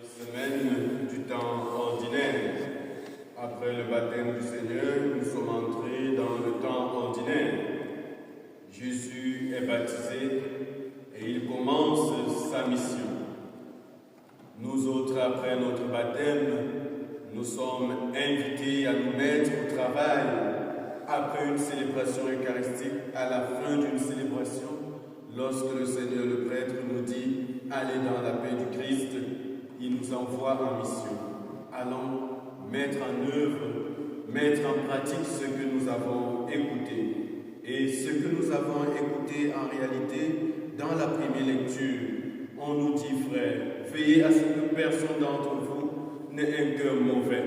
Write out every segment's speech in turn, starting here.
Semaine du temps ordinaire. Après le baptême du Seigneur, nous sommes entrés dans le temps ordinaire. Jésus est baptisé et il commence sa mission. Nous autres, après notre baptême, nous sommes invités à nous mettre au travail. Après une célébration eucharistique, à la fin d'une célébration, lorsque le Seigneur le prêtre nous dit « Allez dans la paix du Christ », il nous envoie en mission. Allons mettre en œuvre, mettre en pratique ce que nous avons écouté. Et ce que nous avons écouté en réalité, dans la première lecture, on nous dit, frères, veillez à ce que personne d'entre vous n'ait un cœur mauvais,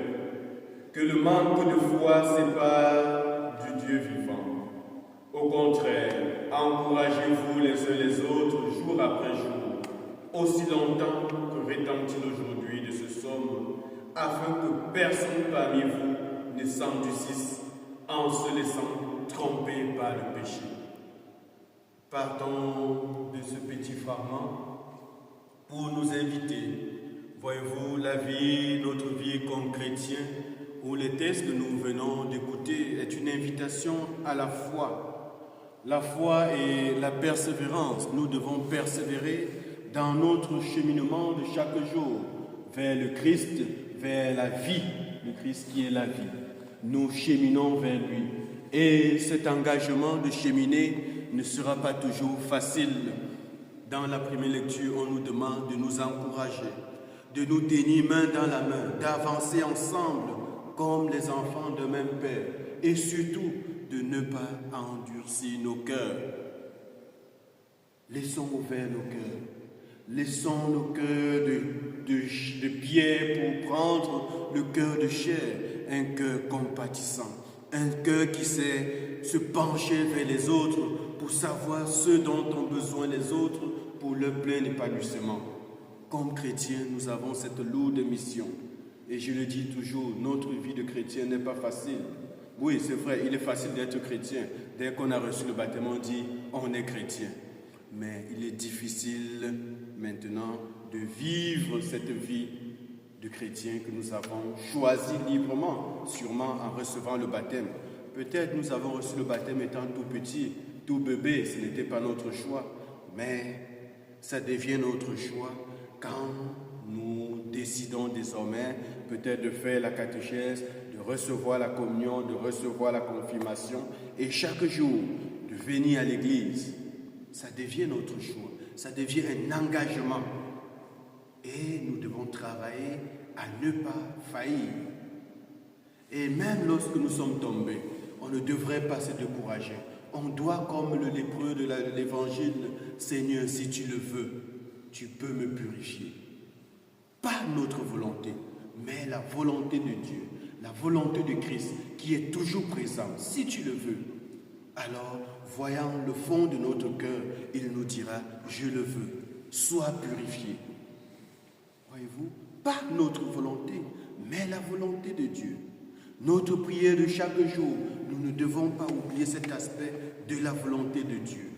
que le manque de foi sépare du Dieu vivant. Au contraire, encouragez-vous les uns les autres jour après jour, aussi longtemps que retentit aujourd'hui de ce somme, afin que personne parmi vous ne s'endurcisse en se laissant tromper par le péché. Partons de ce petit fragment pour nous inviter. Voyez-vous, notre vie comme chrétien, où les textes que nous venons d'écouter est une invitation à la foi. La foi et la persévérance. Nous devons persévérer dans notre cheminement de chaque jour vers le Christ, vers la vie, le Christ qui est la vie. Nous cheminons vers lui. Et cet engagement de cheminer ne sera pas toujours facile. Dans la première lecture, on nous demande de nous encourager, de nous tenir main dans la main, d'avancer ensemble comme les enfants d'un même Père et surtout de ne pas endurcir nos cœurs. Laissons ouverts nos cœurs. Laissons nos cœurs de pierre pour prendre le cœur de chair, un cœur compatissant, un cœur qui sait se pencher vers les autres pour savoir ce dont ont besoin les autres pour leur plein épanouissement. Comme chrétiens, nous avons cette lourde mission. Et je le dis toujours, notre vie de chrétien n'est pas facile. Oui, c'est vrai, il est facile d'être chrétien. Dès qu'on a reçu le baptême, on dit on est chrétien. Mais il est difficile maintenant de vivre cette vie de chrétien que nous avons choisi librement, sûrement en recevant le baptême. Peut-être nous avons reçu le baptême étant tout petit, tout bébé, ce n'était pas notre choix, mais ça devient notre choix quand nous décidons désormais peut-être de faire la catéchèse, de recevoir la communion, de recevoir la confirmation et chaque jour de venir à l'église. Ça devient notre choix, ça devient un engagement. Et nous devons travailler à ne pas faillir. Et même lorsque nous sommes tombés, on ne devrait pas se décourager. On doit, comme le lépreux de l'évangile, Seigneur, si tu le veux, tu peux me purifier. Pas notre volonté, mais la volonté de Dieu, la volonté de Christ qui est toujours présente, si tu le veux. Alors, voyant le fond de notre cœur, il nous dira, je le veux, sois purifié. Voyez-vous, pas notre volonté, mais la volonté de Dieu. Notre prière de chaque jour, nous ne devons pas oublier cet aspect de la volonté de Dieu.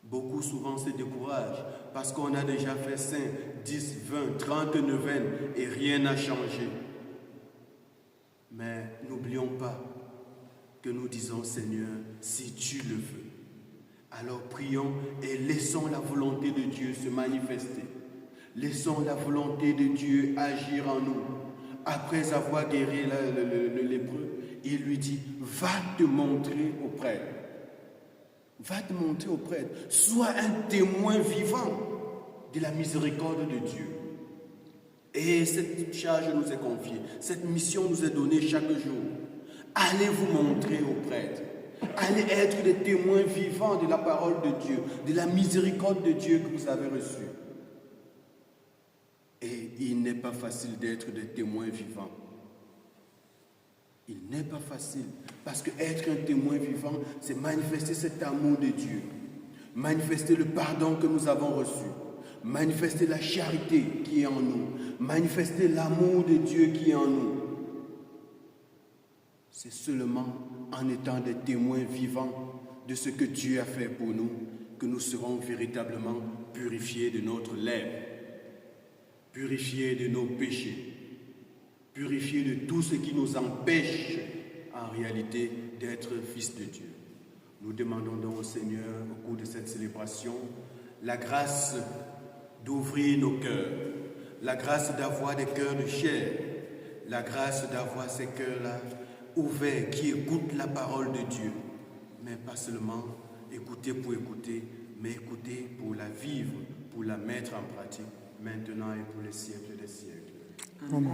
Beaucoup souvent se découragent parce qu'on a déjà fait 5, 10, 20, 30 neuvaines et rien n'a changé. Mais n'oublions pas que nous disons, Seigneur, si tu le veux. Alors prions et laissons la volonté de Dieu se manifester. Laissons la volonté de Dieu agir en nous. Après avoir guéri le lépreux, il lui dit, va te montrer au prêtre. Va te montrer au prêtre. Sois un témoin vivant de la miséricorde de Dieu. Et cette charge nous est confiée. Cette mission nous est donnée chaque jour. Allez vous montrer au prêtre. Allez être des témoins vivants de la parole de Dieu, de la miséricorde de Dieu que vous avez reçue. Et il n'est pas facile d'être des témoins vivants. Il n'est pas facile. Parce que être un témoin vivant, c'est manifester cet amour de Dieu. Manifester le pardon que nous avons reçu. Manifester la charité qui est en nous. Manifester l'amour de Dieu qui est en nous. C'est seulement en étant des témoins vivants de ce que Dieu a fait pour nous que nous serons véritablement purifiés de notre lèpre. purifiés de nos péchés, purifiés de tout ce qui nous empêche en réalité d'être fils de Dieu. Nous demandons donc au Seigneur, au cours de cette célébration, la grâce d'ouvrir nos cœurs, la grâce d'avoir des cœurs de chair, la grâce d'avoir ces cœurs-là ouverts, qui écoutent la parole de Dieu, mais pas seulement écouter pour écouter, mais écouter pour la vivre, pour la mettre en pratique, maintenant et pour les siècles des siècles. Amen.